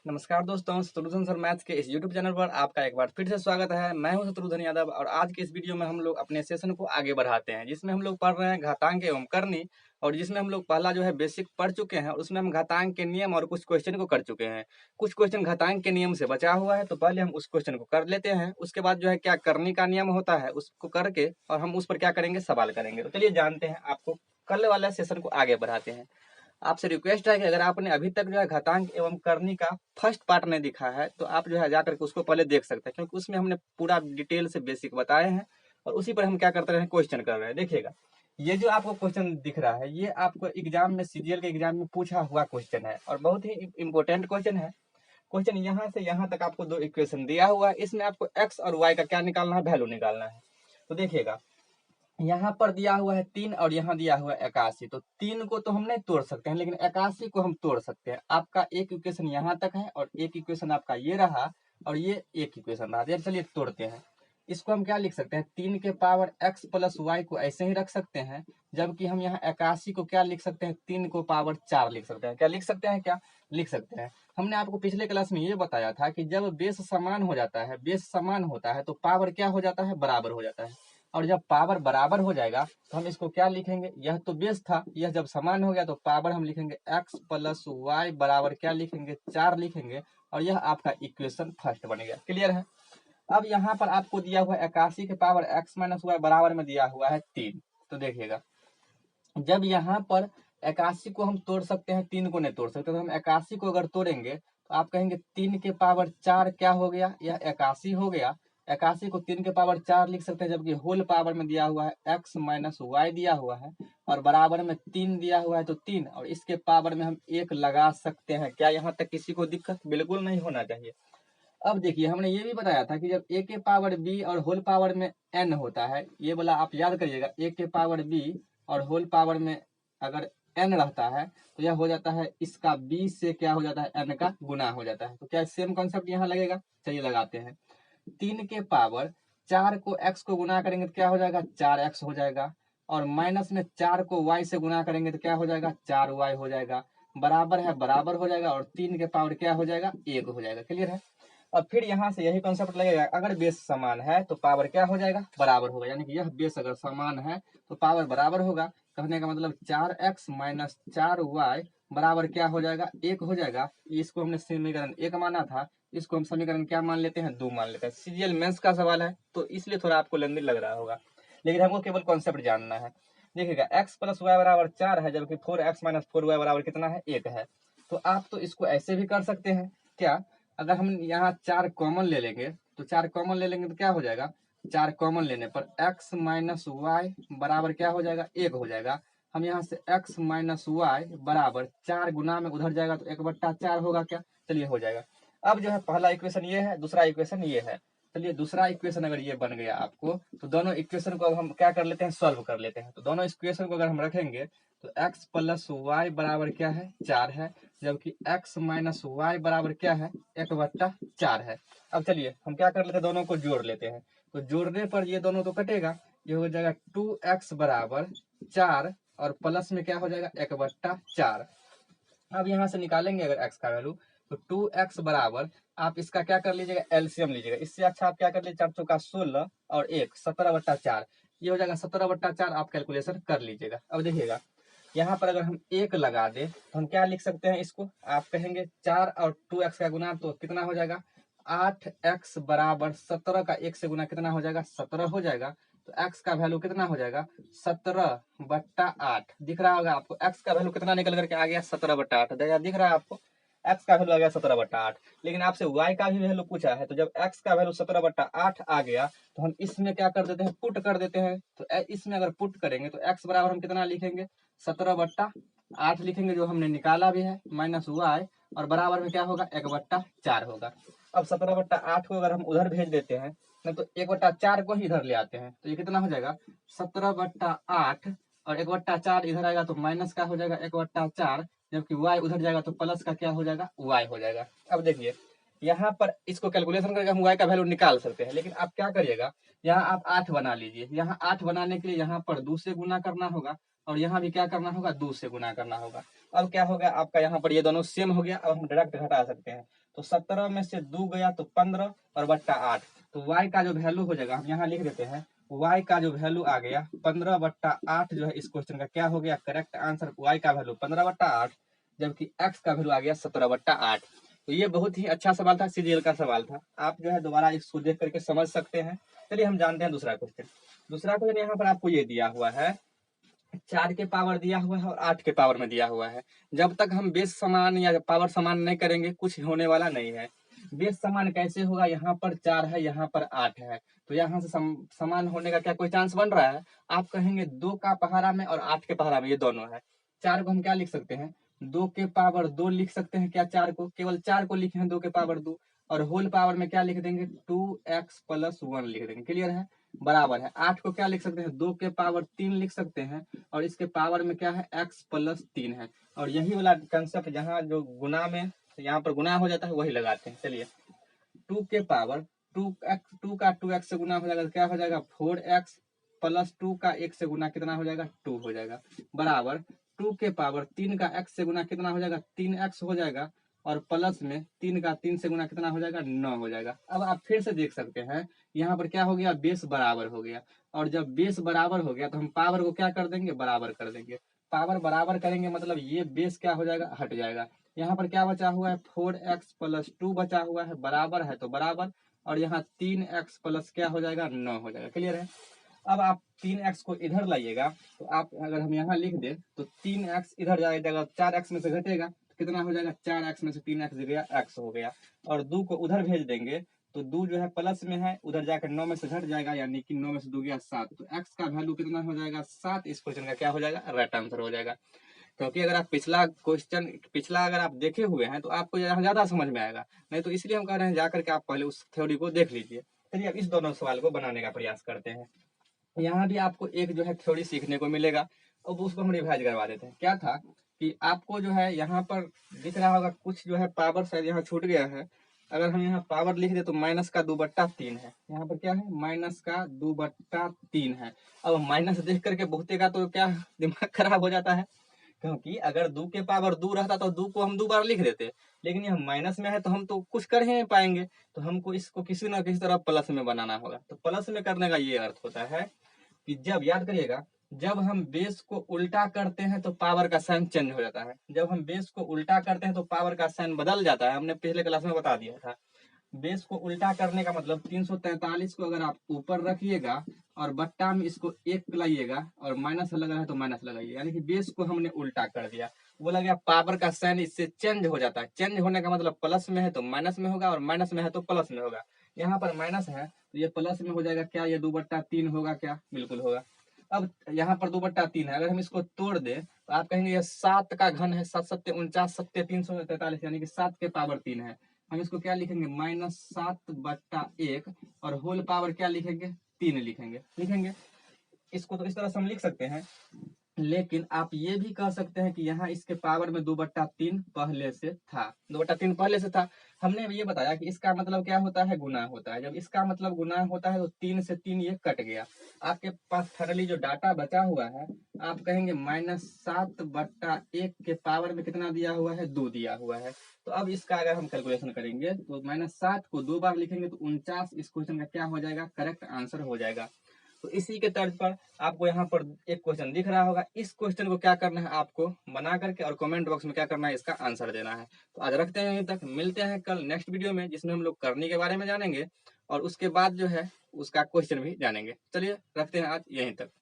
नमस्कार दोस्तों, Shatrughan sir maths के इस यूट्यूब चैनल पर आपका एक बार फिर से स्वागत है। मैं हूं शत्रुघ्न यादव और आज के इस वीडियो में हम लोग अपने सेशन को आगे बढ़ाते हैं, जिसमें हम लोग पढ़ रहे हैं घातांक एवं करनी, और जिसमें हम लोग पहला जो है बेसिक पढ़ चुके हैं और उसमें हम घातांक के नियम और कुछ क्वेश्चन को कर चुके हैं। कुछ क्वेश्चन घातांक के नियम से बचा हुआ है, तो पहले हम उस क्वेश्चन को कर लेते हैं। उसके बाद जो है क्या करनी का नियम होता है उसको करके और हम उस पर क्या करेंगे, सवाल करेंगे। तो चलिए जानते हैं, आपको कल वाले सेशन को आगे बढ़ाते हैं। आपसे रिक्वेस्ट है कि अगर आपने अभी तक जो है घातांक एवं करनी का फर्स्ट पार्ट नहीं दिखा है तो आप जो है जाकर के उसको पहले देख सकते हैं, क्योंकि उसमें हमने पूरा डिटेल से बेसिक बताए हैं और उसी पर हम क्या करते रहे, क्वेश्चन कर रहे हैं। देखिएगा, ये जो आपको क्वेश्चन दिख रहा है ये आपको एग्जाम में, सीजीएल के एग्जाम में पूछा हुआ क्वेश्चन है और बहुत ही इंपॉर्टेंट क्वेश्चन है। क्वेश्चन यहाँ से यहाँ तक आपको दो इक्वेशन दिया हुआ है, इसमें आपको एक्स और वाई का क्या निकालना है, वैल्यू निकालना है। तो देखिएगा, यहाँ पर दिया हुआ है 3 और यहाँ दिया हुआ है 81। तो 3 को तो हम नहीं तोड़ सकते हैं, लेकिन 81 को हम तोड़ सकते हैं। आपका एक इक्वेशन यहाँ तक है और एक इक्वेशन आपका ये रहा और ये एक इक्वेशन रहा। चलिए तोड़ते हैं। इसको हम क्या लिख सकते हैं, 3 के पावर x प्लस वाई को ऐसे ही रख सकते हैं, जबकि हम यहाँ 81 को क्या लिख सकते हैं, 3 को पावर 4 लिख सकते हैं। क्या लिख सकते हैं, क्या लिख सकते हैं। हमने आपको पिछले क्लास में ये बताया था कि जब बेस समान हो जाता है, बेस समान होता है तो पावर क्या हो जाता है, बराबर हो जाता है। और जब पावर बराबर हो जाएगा तो हम इसको क्या लिखेंगे, यह तो बेस था, यह जब समान हो गया तो पावर हम लिखेंगे x प्लस वाई बराबर क्या लिखेंगे, 4 लिखेंगे और यह आपका इक्वेशन फर्स्ट बनेगा। क्लियर है। अब यहाँ पर आपको दिया हुआ है 81 के पावर x माइनस वाई बराबर में दिया हुआ है 3। तो देखिएगा, जब यहाँ पर 81 को हम तोड़ सकते हैं, 3 को नहीं तोड़ सकते, तो हम 81 को अगर तोड़ेंगे तो आप कहेंगे 3 के पावर 4 क्या हो गया, यह 81 हो गया। 81 को 3 के पावर 4 लिख सकते हैं, जबकि होल पावर में दिया हुआ है x माइनस वाई दिया हुआ है और बराबर में 3 दिया हुआ है, तो 3 और इसके पावर में हम 1 लगा सकते हैं। क्या यहाँ तक किसी को दिक्कत, बिल्कुल नहीं होना चाहिए। अब देखिए, हमने ये भी बताया था कि जब a के पावर b और होल पावर में n होता है, ये वाला आप याद करिएगा, a के पावर b और होल पावर में अगर n रहता है तो यह हो जाता है इसका b से क्या हो जाता है, n का गुना हो जाता है। तो क्या सेम कॉन्सेप्ट यहाँ लगेगा, चलिए लगाते हैं। 3 के पावर 4 को x को गुना करेंगे तो क्या हो जाएगा, 4x हो जाएगा, और माइनस में 4 को y से गुना करेंगे तो क्या हो जाएगा, 4y हो जाएगा। बराबर है बराबर हो जाएगा और 3 के पावर क्या हो जाएगा, 1 हो जाएगा। क्लियर है। और फिर यहाँ से यही कॉन्सेप्ट लगेगा, अगर बेस समान है तो पावर क्या हो जाएगा, बराबर होगा। यानी कि यह बेस अगर समान है तो पावर बराबर होगा। कहने का मतलब 4x माइनस 4y बराबर क्या हो जाएगा, 1 हो जाएगा। इसको हमने समीकरण 1 माना था, इसको हम समीकरण क्या मान लेते हैं, 2 मान लेते हैं। सीजीएल मेंस का सवाल है तो इसलिए थोड़ा आपको लेंदी लग रहा होगा, लेकिन हमको केवल कॉन्सेप्ट जानना है। देखिएगा, x प्लस वाई बराबर 4 है, जबकि 4x माइनस 4y बराबर कितना है, 1 है। तो आप तो इसको ऐसे भी कर सकते हैं। क्या, अगर हम यहाँ 4 कॉमन ले लेंगे तो 4 कॉमन ले लेंगे तो क्या हो जाएगा, 4 कॉमन लेने पर x माइनस वाई बराबर क्या हो जाएगा, 1 हो जाएगा। हम यहाँ से x माइनस वाई बराबर 4 गुना में उधर जाएगा तो 1/4 होगा। क्या, चलिए हो जाएगा। अब जो है पहला इक्वेशन ये है, दूसरा इक्वेशन ये है। चलिए दूसरा इक्वेशन अगर ये बन गया आपको, तो दोनों इक्वेशन को अब हम क्या कर लेते हैं, सॉल्व कर लेते हैं। तो दोनों इक्वेशन को अगर हम रखेंगे तो x प्लस वाई बराबर क्या है, 4 है, जबकि x माइनस वाई बराबर क्या है, 1/4 है। अब चलिए हम क्या कर लेते हैं, दोनों को जोड़ लेते हैं। तो जोड़ने पर ये दोनों तो कटेगा, ये हो जाएगा 2x बराबर 4 और प्लस में क्या हो जाएगा, 1/4। अब यहाँ से निकालेंगे अगर x का वैल्यू, तो 2x बराबर, आप इसका क्या कर लीजिएगा, एलसीएम लीजिएगा। इससे अच्छा आप क्या कर लीजिए, 4 चौका 16 और 1 17/4, ये हो जाएगा 17/4। आप कैलकुलेशन कर लीजिएगा। अब देखिएगा, यहाँ पर अगर हम 1 लगा दे तो हम क्या लिख सकते हैं इसको, आप कहेंगे 4 और 2x का गुना तो कितना हो जाएगा, 8x बराबर 17 का 1 से गुना कितना हो जाएगा, 17 हो जाएगा। तो x का वैल्यू कितना हो जाएगा, 17/8। दिख रहा होगा आपको x का वैल्यू कितना निकल करके आ गया, 17/8 दिख रहा है आपको, x का वैल्यू आ गया 17/8। लेकिन आपसे y का भी वैल्यू पूछा है, तो जब x का वैल्यू 17/8 आ गया तो हम इसमें क्या कर देते हैं, पुट कर देते हैं। तो इसमें अगर पुट करेंगे तो x बराबर हम कितना लिखेंगे, 17/8 लिखेंगे, जो हमने निकाला भी है, माइनस वाई, और बराबर में क्या होगा, 1/4 होगा। अब 17/8 को अगर हम उधर भेज देते हैं, नहीं तो 1/4 को ही इधर ले आते हैं, तो ये कितना हो जाएगा, 17/8 और 1/4 इधर आएगा तो माइनस का हो जाएगा 1/4, जबकि y उधर जाएगा तो प्लस का क्या हो जाएगा, y हो जाएगा। अब देखिए, यहाँ पर इसको कैलकुलेशन करके हम y का वैल्यू निकाल सकते हैं, लेकिन आप क्या करिएगा, यहाँ आप 8 बना लीजिए। यहाँ 8 बनाने के लिए यहाँ पर 2 से गुना करना होगा और यहाँ भी क्या करना होगा, 2 से गुना करना होगा। अब क्या होगा आपका यहाँ पर ये दोनों सेम हो गया। अब हम डायरेक्ट घटा सकते हैं। तो 17 में से 2 गया तो 15 और बट्टा 8। तो y का जो वैल्यू हो जाएगा हम यहाँ लिख देते हैं। y का जो वैल्यू आ गया 15/8 जो है इस क्वेश्चन का क्या हो गया करेक्ट आंसर। y का वैल्यू 15/8 जबकि x का वैल्यू आ गया 17/8। तो ये बहुत ही अच्छा सवाल था, सीजीएल का सवाल था। आप जो है दोबारा इसको देख करके समझ सकते हैं। चलिए हम जानते हैं दूसरा क्वेश्चन। दूसरा क्वेश्चन यहाँ पर आपको ये दिया हुआ है, 4 के पावर दिया हुआ है और 8 के पावर में दिया हुआ है। जब तक हम बेस समान या पावर समान नहीं करेंगे कुछ होने वाला नहीं है। बेस समान कैसे होगा, यहाँ पर 4 है यहाँ पर 8 है, तो यहाँ से समान होने का क्या कोई चांस बन रहा है। आप कहेंगे 2 का पहाड़ा में और 8 के पहाड़ा में ये दोनों है। 4 को हम क्या लिख सकते हैं, 2 के पावर 2 लिख सकते हैं। क्या 4 को, केवल 4 को लिखे हैं 2 के पावर 2, और होल पावर में क्या लिख देंगे 2x+1 लिख देंगे। क्लियर है, बराबर है। 8 को क्या लिख सकते हैं, 2 के पावर 3 लिख सकते हैं, और इसके पावर में क्या है x+3 है। और यही वाला कंसेप्ट जहाँ जो गुना में यहाँ पर गुना हो जाता है वही लगाते हैं। चलिए 2 के पावर 2 का 2x से गुना हो जाएगा तो क्या हो जाएगा 4x प्लस 2 का 1 से गुना कितना हो जाएगा 2 हो जाएगा, बराबर 2 के पावर 3 का x से गुना कितना हो जाएगा 3x हो जाएगा, और प्लस में 3 का 3 से गुना कितना हो जाएगा 9 हो जाएगा। अब आप फिर से देख सकते हैं यहाँ पर क्या हो गया बेस बराबर हो गया, और जब बेस बराबर हो गया तो हम पावर को क्या कर देंगे बराबर कर देंगे। पावर बराबर करेंगे मतलब ये बेस क्या हो जाएगा हट जाएगा। यहाँ पर क्या बचा हुआ है 4x+2 बचा हुआ है, बराबर है तो बराबर, और यहाँ 3x प्लस क्या हो जाएगा 9 हो जाएगा। क्लियर है। अब आप 3x को इधर लाइएगा, तो आप अगर हम यहाँ लिख दे तो 3x इधर जाएगा, 4x में से घटेगा तो कितना हो जाएगा 4x में से 3x गया x हो गया, और 2 को उधर भेज देंगे तो 2 जो है प्लस में है उधर जाकर 9 में से घट जाएगा, यानी कि 9 में से 2 गया 7, तो x का वैल्यू कितना हो जाएगा 7। इस क्वेश्चन का क्या हो जाएगा राइट आंसर हो जाएगा। क्योंकि अगर आप पिछला अगर आप देखे हुए हैं तो आपको ज्यादा समझ में आएगा, नहीं तो इसलिए हम कह रहे हैं जाकर के आप पहले उस थ्योरी को देख लीजिए। चलिए अब इस दोनों सवाल को बनाने का प्रयास करते हैं। यहाँ भी आपको एक जो है थ्योरी सीखने को मिलेगा, और उसको हम रिवाइज करवा देते हैं। क्या था कि आपको जो है यहाँ पर दिख रहा होगा कुछ जो है पावर शायद यहाँ छूट गया है। अगर हम यहाँ पावर लिख दे तो -2/3 है, यहाँ पर क्या है -2/3 है। अब माइनस देख करके बहुते का तो क्या दिमाग खराब हो जाता है, क्योंकि अगर 2 के पावर 2 रहता तो 2 को हम 2 बार लिख देते, लेकिन यह माइनस में है तो हम तो कुछ कर ही नहीं पाएंगे, तो हमको इसको किसी ना किसी तरह प्लस में बनाना होगा। तो प्लस में करने का ये अर्थ होता है कि जब याद करिएगा जब हम बेस को उल्टा करते हैं तो पावर का साइन चेंज हो जाता है। जब हम बेस को उल्टा करते हैं तो पावर का साइन बदल जाता है, हमने पिछले क्लास में बता दिया था। बेस को उल्टा करने का मतलब 343 को अगर आप ऊपर रखिएगा और बट्टा में इसको 1 लाइएगा और माइनस लगा है तो माइनस लगाइए, यानी कि बेस को हमने उल्टा कर दिया। बोला गया पावर का साइन इससे चेंज हो जाता है। चेंज होने का मतलब प्लस में है तो माइनस में होगा और माइनस में है तो प्लस में होगा। यहाँ पर माइनस है तो ये प्लस में हो जाएगा, क्या ये 2/3 होगा, क्या बिल्कुल होगा। अब यहाँ पर 2/3 है, अगर हम इसको तोड़ दे तो आप कहेंगे ये 7 का घन है, 7 7 49 7 343, यानी कि 7 के पावर 3 है। हम इसको क्या लिखेंगे -7/1, और होल पावर क्या लिखेंगे 3 लिखेंगे। इसको तो इस तरह से हम लिख सकते हैं, लेकिन आप ये भी कह सकते हैं कि यहाँ इसके पावर में 2/3 पहले से था, 2/3 पहले से था। हमने ये बताया कि इसका मतलब क्या होता है गुना होता है। जब इसका मतलब गुना होता है तो 3 से 3 ये कट गया। आपके पास फाइनली जो डाटा बचा हुआ है आप कहेंगे -7/1 के पावर में कितना दिया हुआ है 2 दिया हुआ है। तो अब इसका अगर हम कैलकुलेशन करेंगे तो -7 को 2 बार लिखेंगे तो 49 इस क्वेश्चन का क्या हो जाएगा करेक्ट आंसर हो जाएगा। तो इसी के तर्ज पर आपको यहाँ पर एक क्वेश्चन दिख रहा होगा, इस क्वेश्चन को क्या करना है आपको बना करके और कमेंट बॉक्स में क्या करना है इसका आंसर देना है। तो आज रखते हैं यहीं तक, मिलते हैं कल नेक्स्ट वीडियो में जिसमें हम लोग करनी के बारे में जानेंगे और उसके बाद जो है उसका क्वेश्चन भी जानेंगे। चलिए रखते हैं आज यहीं तक।